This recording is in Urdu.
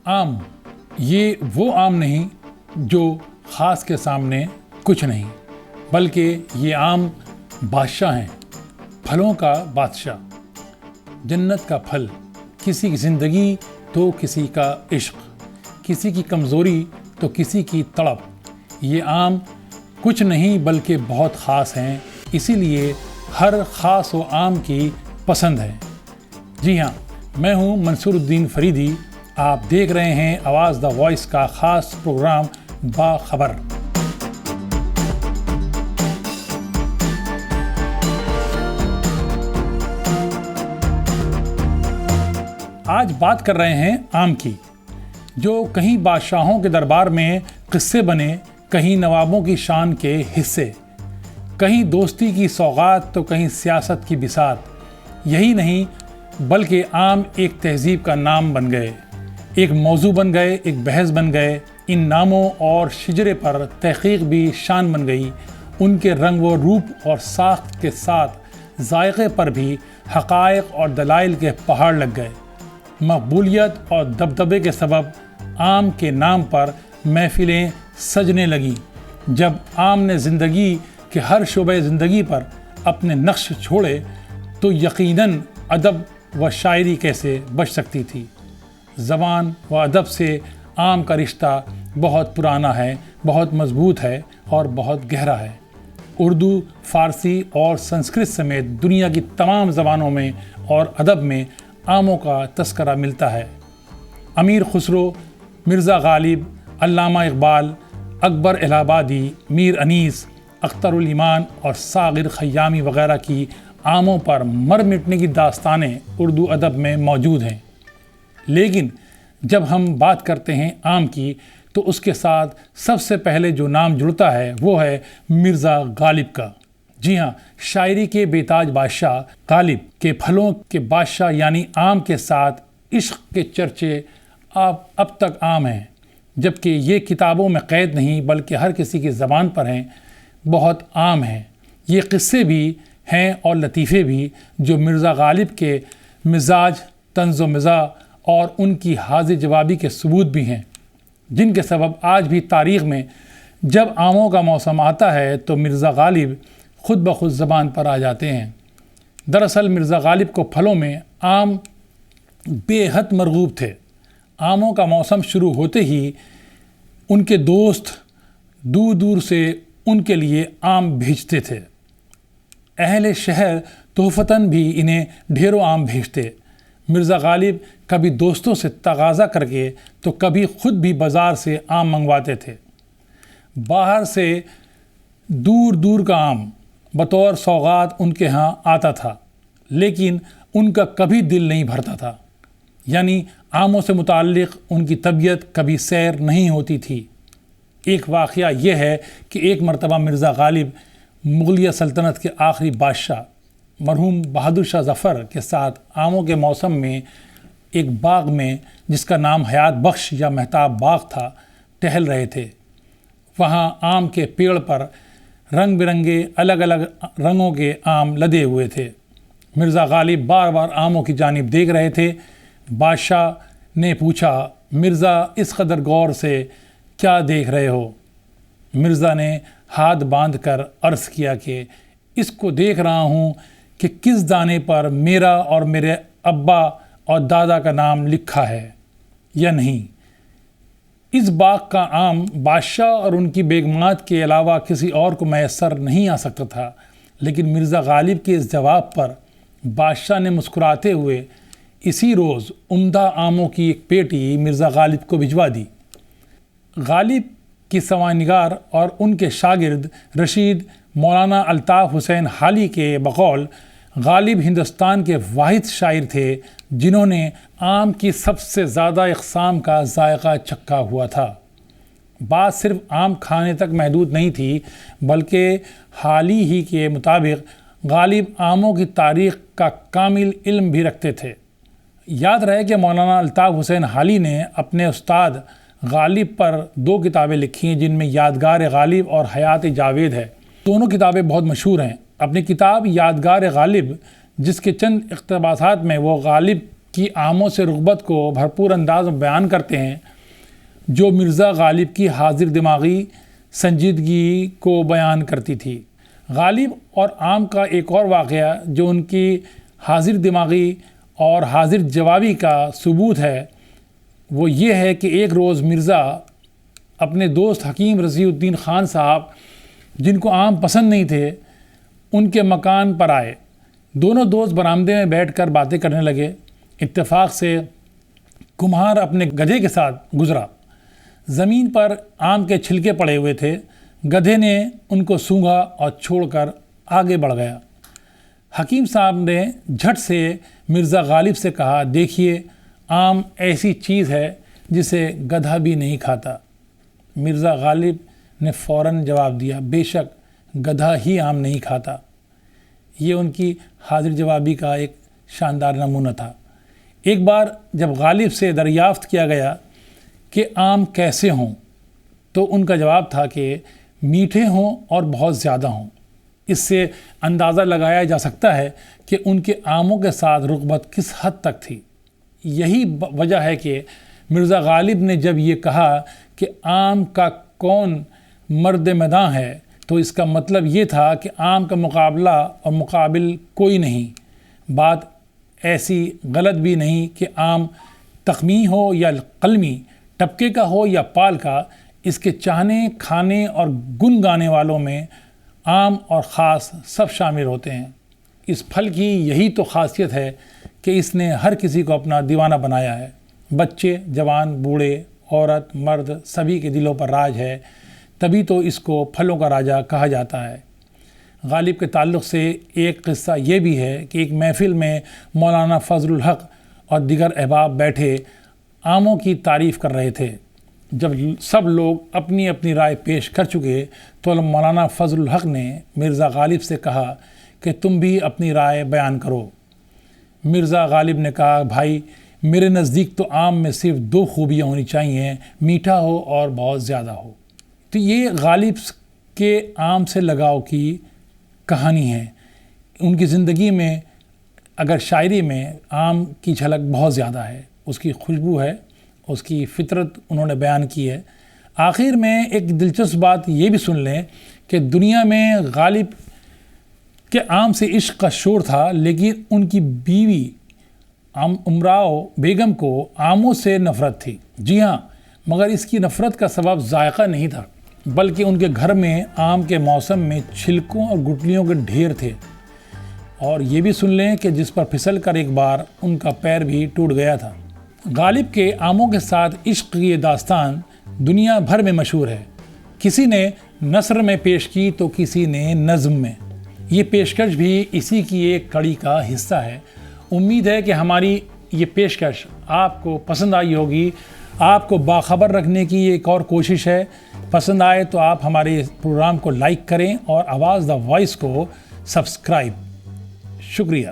آم، یہ وہ آم نہیں جو خاص کے سامنے کچھ نہیں، بلکہ یہ آم بادشاہ ہیں، پھلوں کا بادشاہ، جنت کا پھل، کسی کی زندگی تو کسی کا عشق، کسی کی کمزوری تو کسی کی تڑپ۔ یہ آم کچھ نہیں بلکہ بہت خاص ہیں، اسی لیے ہر خاص و عام کی پسند ہے۔ جی ہاں، میں ہوں منصور الدین فریدی، آپ دیکھ رہے ہیں آواز دا وائس کا خاص پروگرام باخبر۔ آج بات کر رہے ہیں آم کی، جو کہیں بادشاہوں کے دربار میں قصے بنے، کہیں نوابوں کی شان کے حصے، کہیں دوستی کی سوغات تو کہیں سیاست کی بساط۔ یہی نہیں بلکہ آم ایک تہذیب کا نام بن گئے، ایک موضوع بن گئے، ایک بحث بن گئے۔ ان ناموں اور شجرے پر تحقیق بھی شان بن گئی، ان کے رنگ و روپ اور ساخت کے ساتھ ذائقے پر بھی حقائق اور دلائل کے پہاڑ لگ گئے۔ مقبولیت اور دبدبے کے سبب آم کے نام پر محفلیں سجنے لگیں۔ جب آم نے زندگی کے ہر شعبۂ زندگی پر اپنے نقش چھوڑے تو یقیناً ادب و شاعری کیسے بچ سکتی تھی۔ زبان و ادب سے آم کا رشتہ بہت پرانا ہے، بہت مضبوط ہے اور بہت گہرا ہے۔ اردو، فارسی اور سنسکرت سمیت دنیا کی تمام زبانوں میں اور ادب میں آموں کا تذکرہ ملتا ہے۔ امیر خسرو، مرزا غالب، علامہ اقبال، اکبر الہ آبادی، میر انیس، اختر الایمان اور صاغر خیامی وغیرہ کی آموں پر مر مٹنے کی داستانیں اردو ادب میں موجود ہیں۔ لیکن جب ہم بات کرتے ہیں آم کی تو اس کے ساتھ سب سے پہلے جو نام جڑتا ہے وہ ہے مرزا غالب کا۔ جی ہاں، شاعری کے بیتاج بادشاہ غالب کے پھلوں کے بادشاہ یعنی آم کے ساتھ عشق کے چرچے اب تک عام ہیں، جبکہ یہ کتابوں میں قید نہیں بلکہ ہر کسی کی زبان پر ہیں، بہت عام ہیں۔ یہ قصے بھی ہیں اور لطیفے بھی جو مرزا غالب کے مزاج، طنز و مزاح اور ان کی حاضر جوابی کے ثبوت بھی ہیں، جن کے سبب آج بھی تاریخ میں جب آموں کا موسم آتا ہے تو مرزا غالب خود بخود زبان پر آ جاتے ہیں۔ دراصل مرزا غالب کو پھلوں میں آم بے حد مرغوب تھے۔ آموں کا موسم شروع ہوتے ہی ان کے دوست دور دور سے ان کے لیے آم بھیجتے تھے۔ اہل شہر تحفتاً بھی انہیں ڈھیروں آم بھیجتے۔ مرزا غالب کبھی دوستوں سے تقاضا کر کے تو کبھی خود بھی بازار سے آم منگواتے تھے۔ باہر سے دور دور کا آم بطور سوغات ان کے ہاں آتا تھا، لیکن ان کا کبھی دل نہیں بھرتا تھا، یعنی آموں سے متعلق ان کی طبیعت کبھی سیر نہیں ہوتی تھی۔ ایک واقعہ یہ ہے کہ ایک مرتبہ مرزا غالب مغلیہ سلطنت کے آخری بادشاہ مرحوم بہادر شاہ ظفر کے ساتھ آموں کے موسم میں ایک باغ میں جس کا نام حیات بخش یا مہتاب باغ تھا ٹہل رہے تھے۔ وہاں آم کے پیڑ پر رنگ برنگے الگ الگ رنگوں کے آم لدے ہوئے تھے۔ مرزا غالب بار بار آموں کی جانب دیکھ رہے تھے۔ بادشاہ نے پوچھا، مرزا اس قدر غور سے کیا دیکھ رہے ہو؟ مرزا نے ہاتھ باندھ کر عرض کیا کہ اس کو دیکھ رہا ہوں کہ کس دانے پر میرا اور میرے ابا اور دادا کا نام لکھا ہے یا نہیں۔ اس باغ کا آم بادشاہ اور ان کی بیگمات کے علاوہ کسی اور کو میسر نہیں آ سکتا تھا، لیکن مرزا غالب کے اس جواب پر بادشاہ نے مسکراتے ہوئے اسی روز عمدہ آموں کی ایک پیٹی مرزا غالب کو بھجوا دی۔ غالب کی سوانح نگار اور ان کے شاگرد رشید مولانا الطاف حسین حالی کے بقول غالب ہندوستان کے واحد شاعر تھے جنہوں نے آم کی سب سے زیادہ اقسام کا ذائقہ چکھا ہوا تھا۔ بات صرف آم کھانے تک محدود نہیں تھی، بلکہ حالی ہی کے مطابق غالب آموں کی تاریخ کا کامل علم بھی رکھتے تھے۔ یاد رہے کہ مولانا الطاف حسین حالی نے اپنے استاد غالب پر 2 کتابیں لکھی ہیں، جن میں یادگار غالب اور حیات جاوید ہے۔ دونوں کتابیں بہت مشہور ہیں۔ اپنی کتاب یادگار غالب، جس کے چند اقتباسات میں وہ غالب کی آموں سے رغبت کو بھرپور انداز میں بیان کرتے ہیں، جو مرزا غالب کی حاضر دماغی سنجیدگی کو بیان کرتی تھی۔ غالب اور عام کا ایک اور واقعہ جو ان کی حاضر دماغی اور حاضر جوابی کا ثبوت ہے وہ یہ ہے کہ ایک روز مرزا اپنے دوست حکیم رضی الدین خان صاحب، جن کو عام پسند نہیں تھے، ان کے مکان پر آئے۔ دونوں دوست برآمدے میں بیٹھ کر باتیں کرنے لگے۔ اتفاق سے کمہار اپنے گدھے کے ساتھ گزرا۔ زمین پر آم کے چھلکے پڑے ہوئے تھے۔ گدھے نے ان کو سونگھا اور چھوڑ کر آگے بڑھ گیا۔ حکیم صاحب نے جھٹ سے مرزا غالب سے کہا، دیکھیے آم ایسی چیز ہے جسے گدھا بھی نہیں کھاتا۔ مرزا غالب نے فوراً جواب دیا، بے شک گدھا ہی آم نہیں کھاتا۔ یہ ان کی حاضر جوابی کا ایک شاندار نمونہ تھا۔ ایک بار جب غالب سے دریافت کیا گیا کہ آم کیسے ہوں تو ان کا جواب تھا کہ میٹھے ہوں اور بہت زیادہ ہوں۔ اس سے اندازہ لگایا جا سکتا ہے کہ ان کے آموں کے ساتھ رغبت کس حد تک تھی۔ یہی وجہ ہے کہ مرزا غالب نے جب یہ کہا کہ آم کا کون مرد میداں ہے تو اس کا مطلب یہ تھا کہ آم کا مقابلہ اور مقابل کوئی نہیں۔ بات ایسی غلط بھی نہیں کہ آم تخمی ہو یا قلمی، ٹپکے کا ہو یا پال کا، اس کے چاہنے، کھانے اور گن گانے والوں میں عام اور خاص سب شامل ہوتے ہیں۔ اس پھل کی یہی تو خاصیت ہے کہ اس نے ہر کسی کو اپنا دیوانہ بنایا ہے۔ بچے، جوان، بوڑھے، عورت، مرد، سبھی کے دلوں پر راج ہے، تبھی تو اس کو پھلوں کا راجا کہا جاتا ہے۔ غالب کے تعلق سے ایک قصہ یہ بھی ہے کہ ایک محفل میں مولانا فضل الحق اور دیگر احباب بیٹھے آموں کی تعریف کر رہے تھے۔ جب سب لوگ اپنی اپنی رائے پیش کر چکے تو مولانا فضل الحق نے مرزا غالب سے کہا کہ تم بھی اپنی رائے بیان کرو۔ مرزا غالب نے کہا، بھائی میرے نزدیک تو آم میں صرف 2 خوبیاں ہونی چاہیے، میٹھا ہو اور بہت زیادہ ہو۔ تو یہ غالب کے آم سے لگاؤ کی کہانی ہے۔ ان کی زندگی میں اگر شاعری میں آم کی جھلک بہت زیادہ ہے، اس کی خوشبو ہے، اس کی فطرت انہوں نے بیان کی ہے۔ آخر میں ایک دلچسپ بات یہ بھی سن لیں کہ دنیا میں غالب کے آم سے عشق کا شور تھا، لیکن ان کی بیوی امراؤ بیگم کو آموں سے نفرت تھی۔ جی ہاں، مگر اس کی نفرت کا سبب ذائقہ نہیں تھا، بلکہ ان کے گھر میں آم کے موسم میں چھلکوں اور گٹلیوں کے ڈھیر تھے۔ اور یہ بھی سن لیں کہ جس پر پھسل کر ایک بار ان کا پیر بھی ٹوٹ گیا تھا۔ غالب کے آموں کے ساتھ عشق کی یہ داستان دنیا بھر میں مشہور ہے۔ کسی نے نثر میں پیش کی تو کسی نے نظم میں۔ یہ پیشکش بھی اسی کی ایک کڑی کا حصہ ہے۔ امید ہے کہ ہماری یہ پیشکش آپ کو پسند آئی ہوگی۔ آپ کو باخبر رکھنے کی یہ ایک اور کوشش ہے۔ پسند آئے تو آپ ہمارے پروگرام کو لائک کریں اور آواز دا وائس کو سبسکرائب۔ شکریہ۔